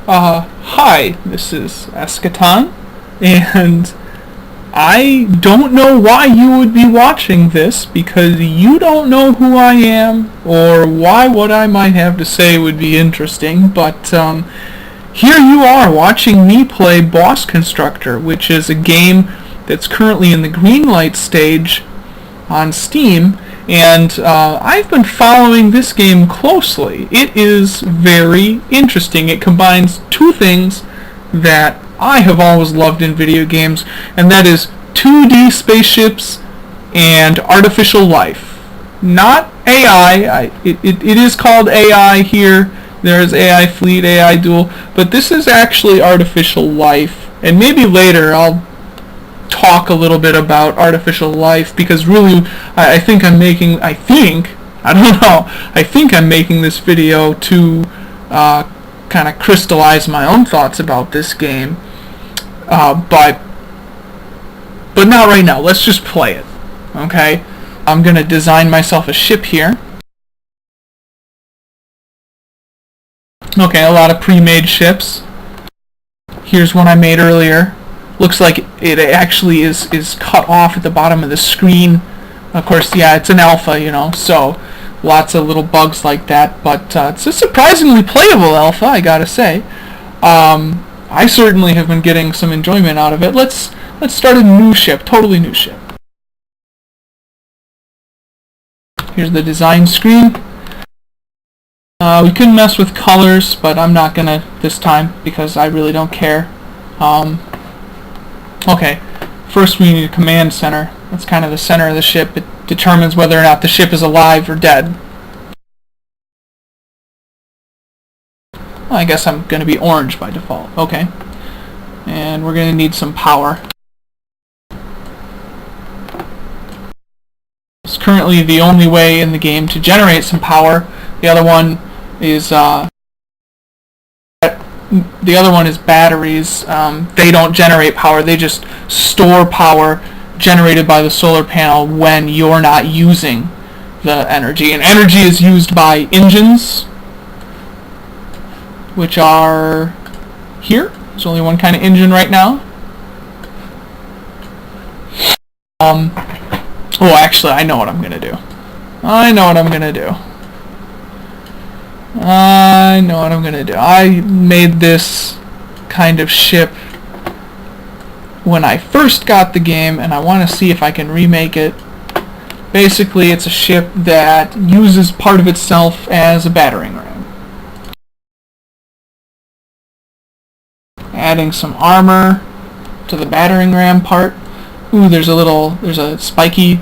Hi, this is Eschaton, and I don't know why you would be watching this, because you don't know who I am, or why what I might have to say would be interesting, but, here you are watching me play Boss Constructor, which is a game that's currently in the green light stage on Steam, and I've been following this game closely. It is very interesting. It combines two things that I have always loved in video games, and that is 2D spaceships and artificial life. Not AI. It is called AI here. There is AI Fleet, AI Duel, but this is actually artificial life. And maybe later I'll talk a little bit about artificial life, because really I think I'm making this video to kind of crystallize my own thoughts about this game, but not right now. Let's just play it, okay? I'm gonna design myself a ship here. Okay, a lot of pre-made ships. Here's one I made earlier. Looks like it actually is cut off at the bottom of the screen. Of course, yeah, it's an alpha, so lots of little bugs like that, but it's a surprisingly playable alpha, I gotta say. I certainly have been getting some enjoyment out of it. Let's start a new ship, totally new ship. Here's the design screen. We can mess with colors, but I'm not gonna this time because I really don't care. Okay, first we need a command center. That's kind of the center of the ship. It determines whether or not the ship is alive or dead. Well, I guess I'm going to be orange by default. Okay. And we're going to need some power. It's currently the only way in the game to generate some power. The other one is batteries. They don't generate power, they just store power generated by the solar panel when you're not using the energy. And energy is used by engines, which are here. There's only one kind of engine right now. Actually, I know what I'm going to do. I made this kind of ship when I first got the game, and I want to see if I can remake it. Basically, it's a ship that uses part of itself as a battering ram. Adding some armor to the battering ram part. Ooh, there's a spiky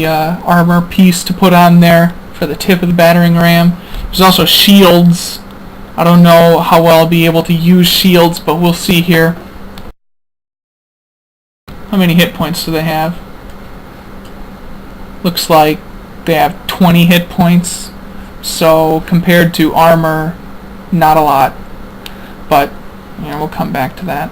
armor piece to put on there for the tip of the battering ram. There's also shields. I don't know how well I'll be able to use shields, but we'll see here. How many hit points do they have? Looks like they have 20 hit points. So compared to armor, not a lot. But we'll come back to that.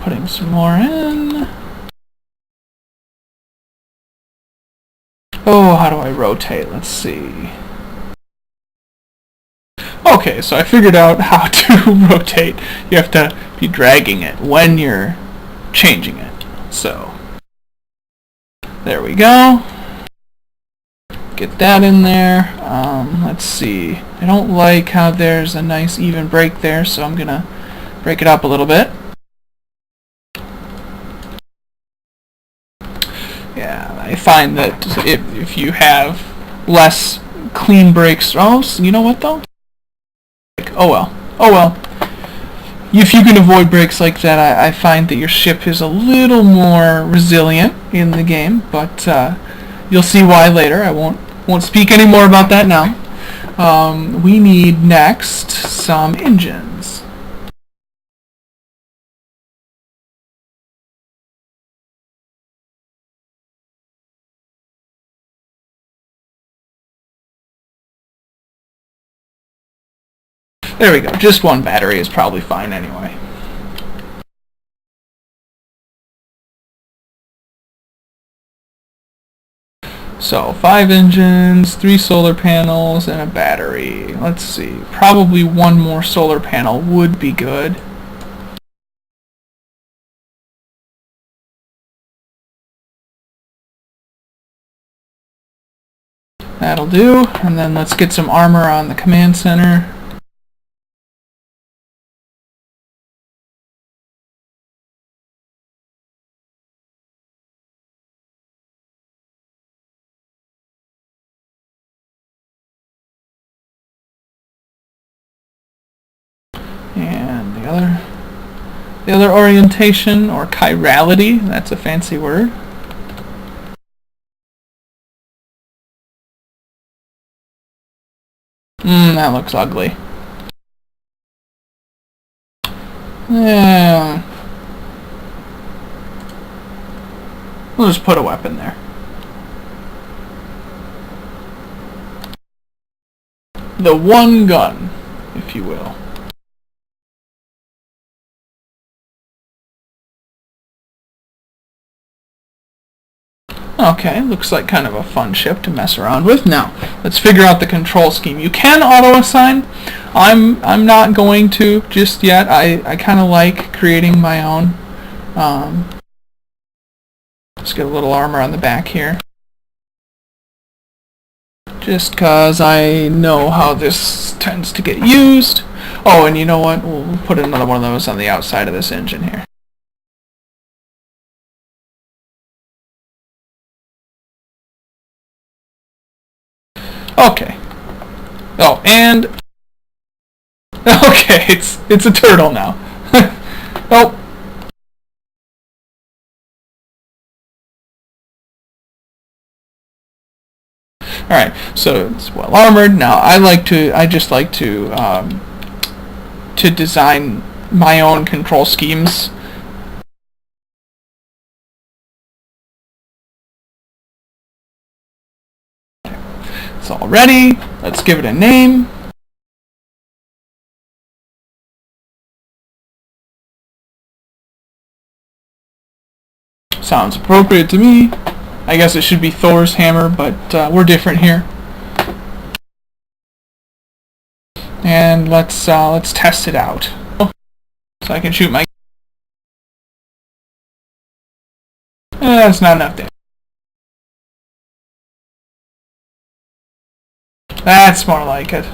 Putting some more in. Oh, how do I rotate? Let's see. Okay, so I figured out how to rotate. You have to be dragging it when you're changing it. So, there we go. Get that in there. Let's see. I don't like how there's a nice even break there, so I'm gonna break it up a little bit. Yeah, I find that if you have less clean breaks... Oh, you know what though? Oh well. If you can avoid breaks like that, I find that your ship is a little more resilient in the game, but you'll see why later. I won't speak any more about that now. We need next some engines. There we go. Just one battery is probably fine anyway. So 5 engines, 3 solar panels, and a battery. Let's see, probably one more solar panel would be good. That'll do, and then let's get some armor on the command center. And the other orientation, or chirality, that's a fancy word. That looks ugly. Yeah. We'll just put a weapon there. The one gun, if you will. Okay, looks like kind of a fun ship to mess around with. Now, let's figure out the control scheme. You can auto-assign. I'm not going to just yet. I kind of like creating my own. Let's get a little armor on the back here. Just because I know how this tends to get used. Oh, and you know what? We'll put another one of those on the outside of this engine here. Okay. Oh, and okay, it's a turtle now. Oh. All right, so it's well armored. Now I just like to design my own control schemes. It's all ready. Let's give it a name. Sounds appropriate to me. I guess it should be Thor's hammer, but we're different here. And let's test it out. So I can shoot my. That's not enough damage. That's more like it.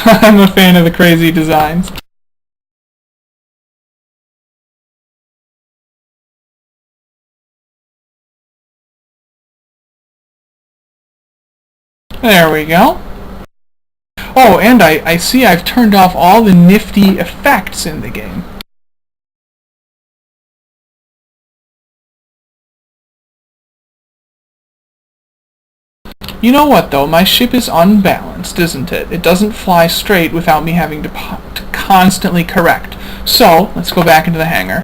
I'm a fan of the crazy designs. There we go. Oh, and I see I've turned off all the nifty effects in the game. You know what, though? My ship is unbalanced, isn't it? It doesn't fly straight without me having to constantly correct. So, let's go back into the hangar.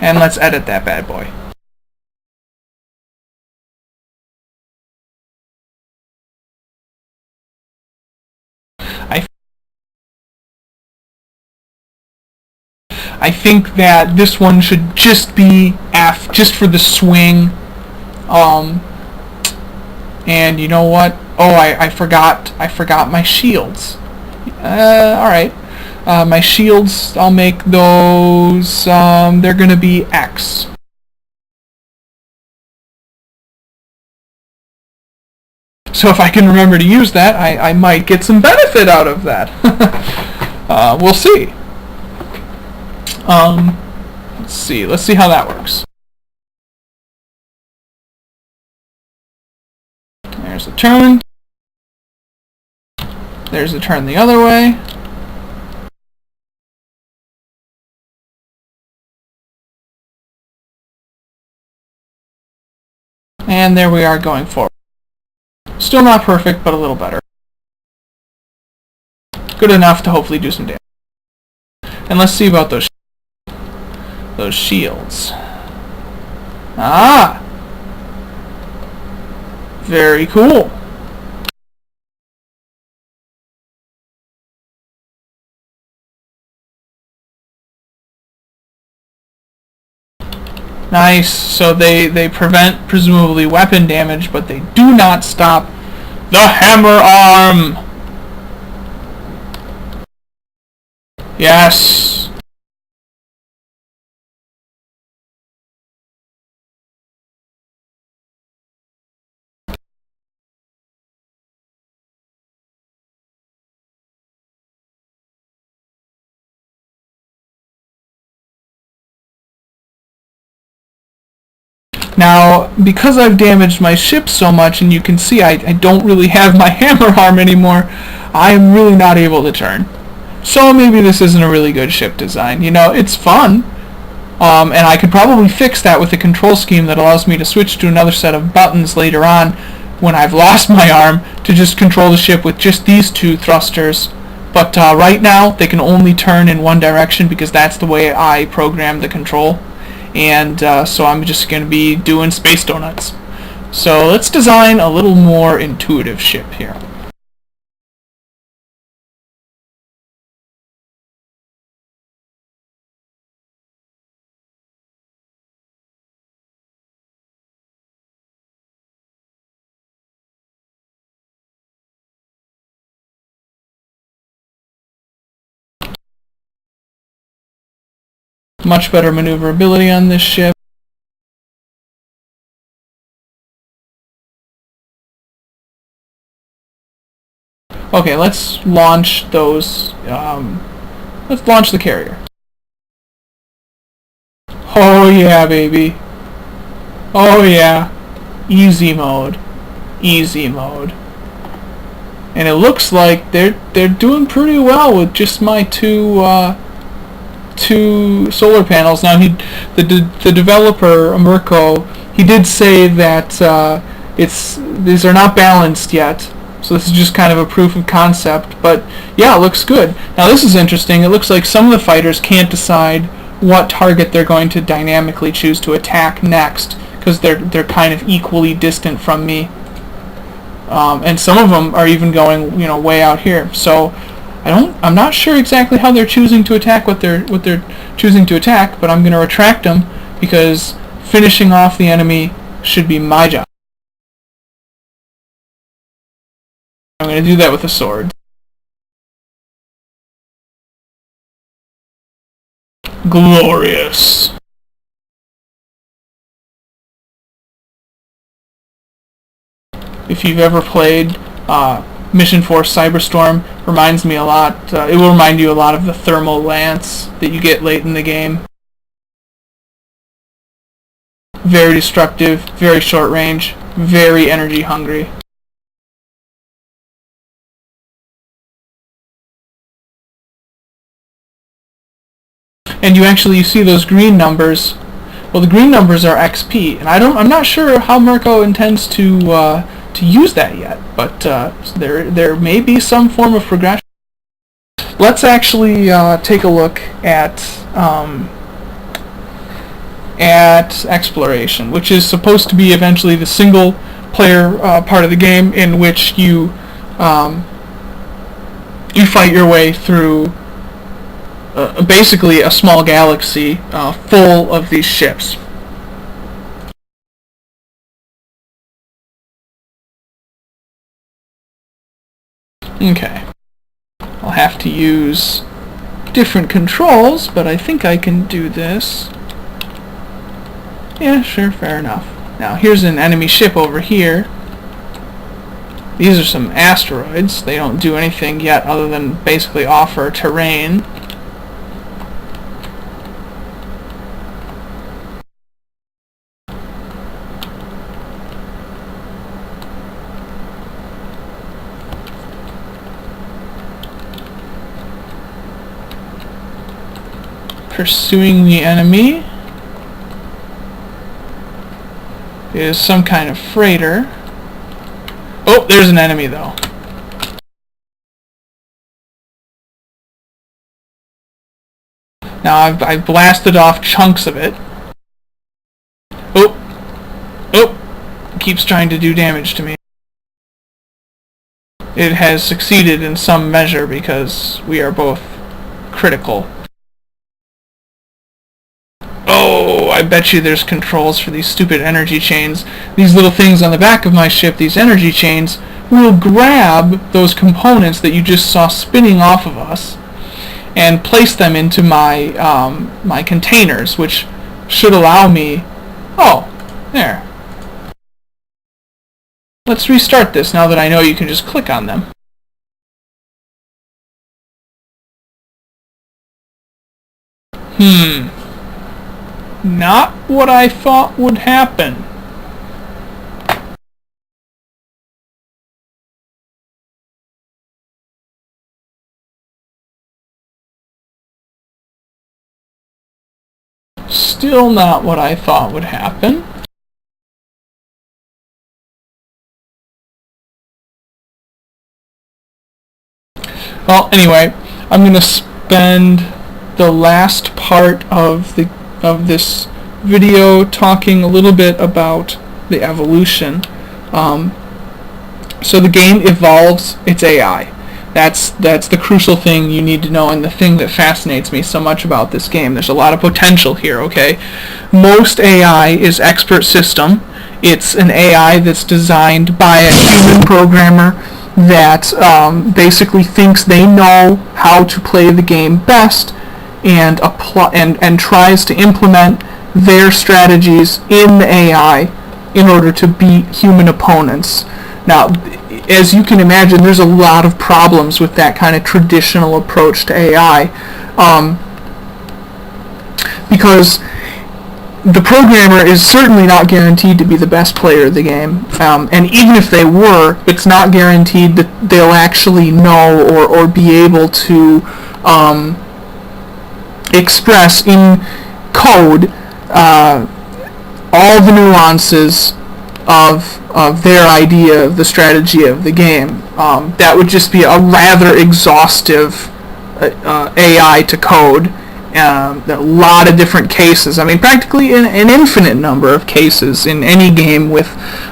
And let's edit that bad boy. I think that this one should just be F, just for the swing. And you know what? Oh, I forgot my shields. Alright. My shields, I'll make those, they're gonna be X. So if I can remember to use that, I might get some benefit out of that. We'll see. Let's see how that works. There's a turn. There's a turn the other way. And there we are going forward. Still not perfect, but a little better. Good enough to hopefully do some damage. And let's see about those shields. Ah! Very cool. Nice. So they prevent, presumably, weapon damage, but they do not stop the hammer arm. Yes. Now, because I've damaged my ship so much, and you can see I don't really have my hammer arm anymore, I'm really not able to turn. So maybe this isn't a really good ship design. You know, it's fun, and I could probably fix that with a control scheme that allows me to switch to another set of buttons later on when I've lost my arm to just control the ship with just these two thrusters. But right now, they can only turn in one direction because that's the way I programmed the control. And so I'm just going to be doing space donuts. So let's design a little more intuitive ship here. Much better maneuverability on this ship. Okay, let's launch those. Let's launch the carrier. Oh yeah, baby. Oh yeah. Easy mode. Easy mode. And it looks like they're doing pretty well with just my two solar panels. Now the developer Mirko, he did say that these are not balanced yet. So this is just kind of a proof of concept, but yeah, it looks good. Now this is interesting. It looks like some of the fighters can't decide what target they're going to dynamically choose to attack next because they're kind of equally distant from me, and some of them are even going way out here. So I'm not sure exactly how they're choosing to attack what they're choosing to attack, but I'm going to retract them because finishing off the enemy should be my job. I'm going to do that with a sword. Glorious. If you've ever played Mission Force Cyberstorm, reminds me a lot. It will remind you a lot of the thermal lance that you get late in the game. Very destructive, very short range, very energy hungry. And you see those green numbers. Well, the green numbers are XP, and I'm not sure how Mirko intends to use that yet, but there may be some form of progression. Let's actually take a look at exploration, which is supposed to be eventually the single player part of the game in which you fight your way through basically a small galaxy full of these ships. Okay. I'll have to use different controls, but I think I can do this. Yeah, sure, fair enough. Now, here's an enemy ship over here. These are some asteroids. They don't do anything yet other than basically offer terrain. Pursuing the enemy is some kind of freighter. Oh, there's an enemy though. Now I've blasted off chunks of it. Oh, it keeps trying to do damage to me. it has succeeded in some measure because we are both critical. Oh, I bet you there's controls for these stupid energy chains. These little things on the back of my ship, these energy chains, will grab those components that you just saw spinning off of us and place them into my my containers, which should allow me... Oh, there. Let's restart this now that I know you can just click on them. Not what I thought would happen. Still not what I thought would happen. Well, anyway, I'm going to spend the last part of this video talking a little bit about the evolution. So the game evolves its AI. That's the crucial thing you need to know, and the thing that fascinates me so much about this game. There's a lot of potential here, okay? Most AI is expert system. It's an AI that's designed by a human programmer that basically thinks they know how to play the game best and tries to implement their strategies in the AI in order to beat human opponents. Now, as you can imagine, there's a lot of problems with that kind of traditional approach to AI, because the programmer is certainly not guaranteed to be the best player of the game, and even if they were, it's not guaranteed that they'll actually know or be able to express in code all the nuances of their idea of the strategy of the game. That would just be a rather exhaustive AI to code. A lot of different cases. I mean, practically an infinite number of cases in any game with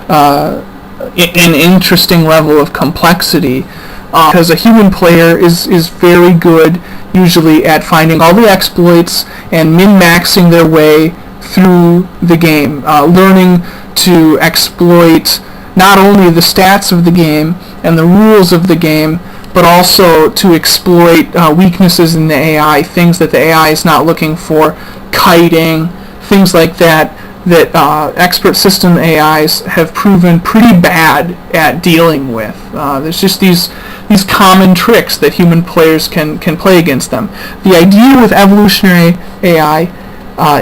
an interesting level of complexity. Because a human player is very good usually at finding all the exploits and min-maxing their way through the game, learning to exploit not only the stats of the game and the rules of the game, but also to exploit weaknesses in the AI, things that the AI is not looking for, kiting, things like that expert system AIs have proven pretty bad at dealing with. There's just these common tricks that human players can play against them. The idea with evolutionary AI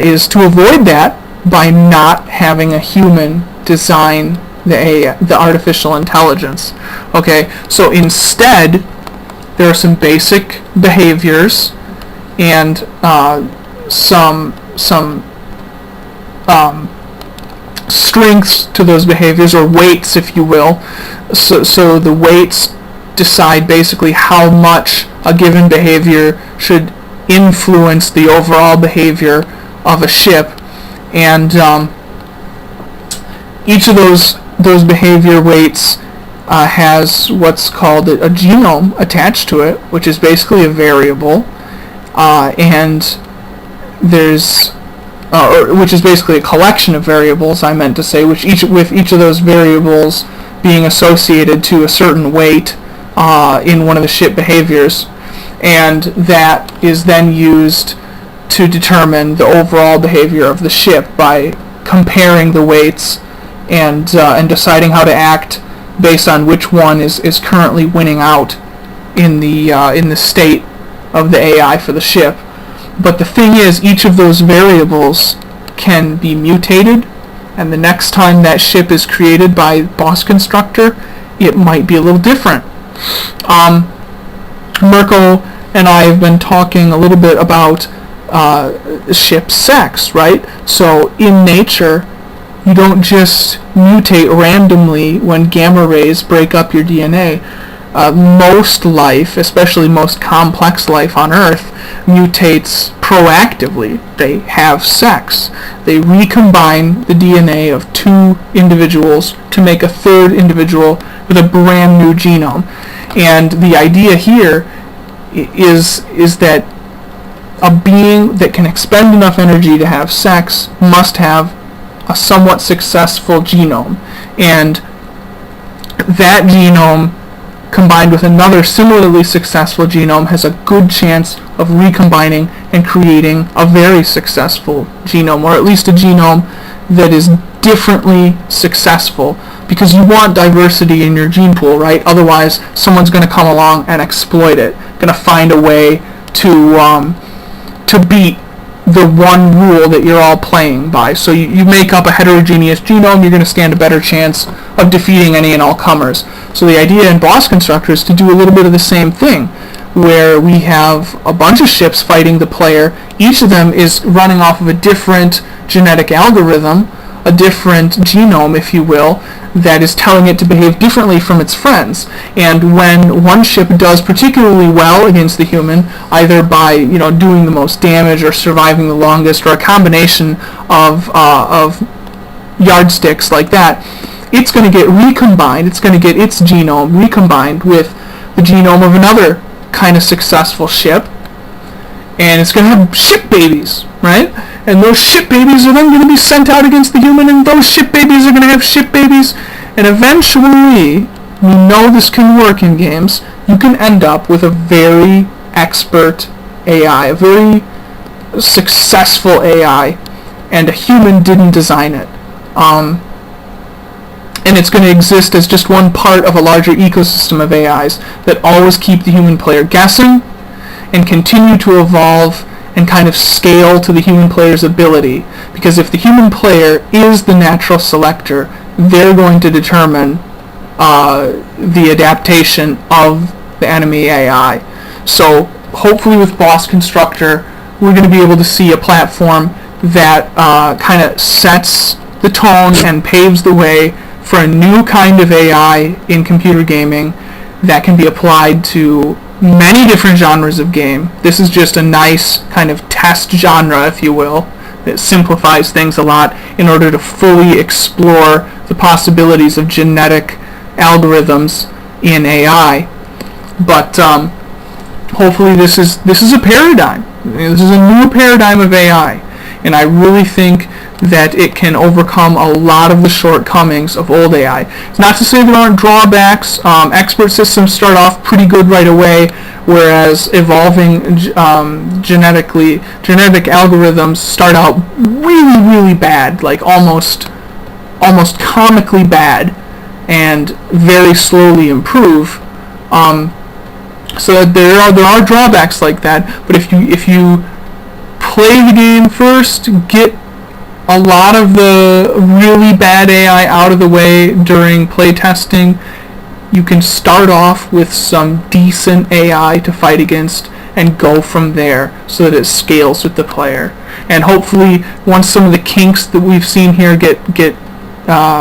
is to avoid that by not having a human design the artificial intelligence. Okay, so instead there are some basic behaviors and some strengths to those behaviors, or weights, if you will. So the weights decide basically how much a given behavior should influence the overall behavior of a ship, and each of those behavior weights has what's called a genome attached to it, which is basically a variable, and there's which is basically a collection of variables, I meant to say, with each of those variables being associated to a certain weight in one of the ship behaviors, and that is then used to determine the overall behavior of the ship by comparing the weights and deciding how to act based on which one is currently winning out in the state of the AI for the ship. But the thing is, each of those variables can be mutated, and the next time that ship is created by Boss Constructor, it might be a little different. Mirko and I have been talking a little bit about ship sex, right? So in nature, you don't just mutate randomly when gamma rays break up your DNA. Most life, especially most complex life on Earth, mutates proactively. They have sex. They recombine the DNA of two individuals to make a third individual with a brand new genome. And the idea here is that a being that can expend enough energy to have sex must have a somewhat successful genome. And that genome, combined with another similarly successful genome, has a good chance of recombining and creating a very successful genome, or at least a genome that is differently successful, because you want diversity in your gene pool, right? Otherwise, someone's going to come along and exploit it, going to find a way to beat the one rule that you're all playing by. So you make up a heterogeneous genome, you're going to stand a better chance of defeating any and all comers. So the idea in Boss Constructor is to do a little bit of the same thing, where we have a bunch of ships fighting the player. Each of them is running off of a different genetic algorithm, a different genome, if you will, that is telling it to behave differently from its friends. And when one ship does particularly well against the human, either by doing the most damage or surviving the longest, or a combination of yardsticks like that, it's going to get recombined. It's going to get its genome recombined with the genome of another kind of successful ship, and it's going to have ship babies, right? And those ship babies are then going to be sent out against the human, and those ship babies are going to have ship babies, and eventually, we know this can work in games, you can end up with a very expert AI, a very successful AI, and a human didn't design it. And it's going to exist as just one part of a larger ecosystem of AIs that always keep the human player guessing and continue to evolve and kind of scale to the human player's ability. Because if the human player is the natural selector, they're going to determine the adaptation of the enemy AI. So hopefully with Boss Constructor, we're going to be able to see a platform that kind of sets the tone and paves the way for a new kind of AI in computer gaming that can be applied to many different genres of game. This is just a nice kind of test genre, if you will, that simplifies things a lot in order to fully explore the possibilities of genetic algorithms in AI. But hopefully this is a paradigm. This is a new paradigm of AI, and I really think that it can overcome a lot of the shortcomings of old AI. It's not to say there aren't drawbacks. Expert systems start off pretty good right away, whereas evolving genetic algorithms start out really, really bad, like almost comically bad, and very slowly improve. So there are drawbacks like that. But if you play the game first, get a lot of the really bad AI out of the way during playtesting, you can start off with some decent AI to fight against and go from there so that it scales with the player. And hopefully once some of the kinks that we've seen here get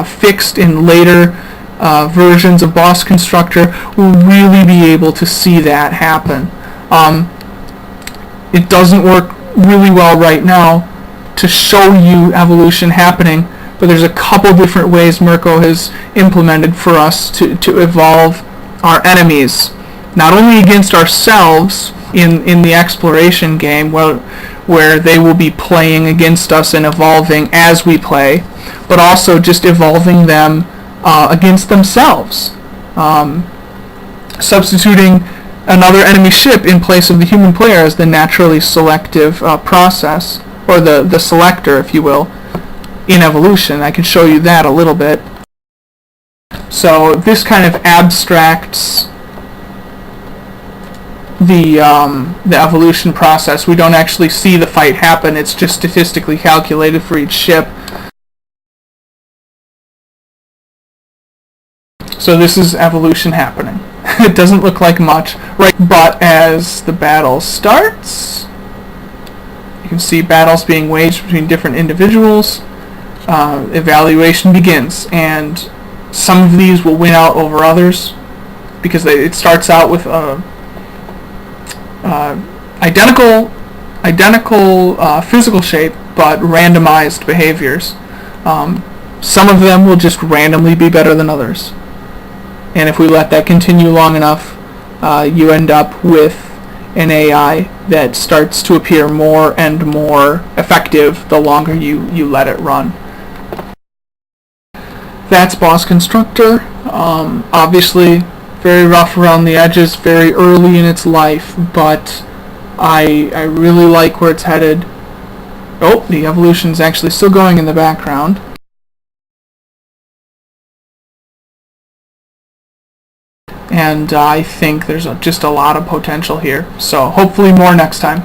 fixed in later versions of Boss Constructor, we'll really be able to see that happen. It doesn't work really well right now to show you evolution happening, but there's a couple different ways Mirko has implemented for us to evolve our enemies, not only against ourselves in the exploration game, where they will be playing against us and evolving as we play, but also just evolving them against themselves, substituting another enemy ship in place of the human player as the naturally selective process, or the selector, if you will, in evolution. I can show you that a little bit. So this kind of abstracts the evolution process. We don't actually see the fight happen. It's just statistically calculated for each ship. So this is evolution happening. It doesn't look like much, right? But as the battle starts, you can see battles being waged between different individuals. Evaluation begins, and some of these will win out over others because it starts out with identical physical shape but randomized behaviors. Some of them will just randomly be better than others. And if we let that continue long enough, you end up with an AI that starts to appear more and more effective the longer you let it run. That's Boss Constructor. Obviously, very rough around the edges, very early in its life, but I really like where it's headed. Oh, the evolution's actually still going in the background. And I think there's just a lot of potential here. So hopefully more next time.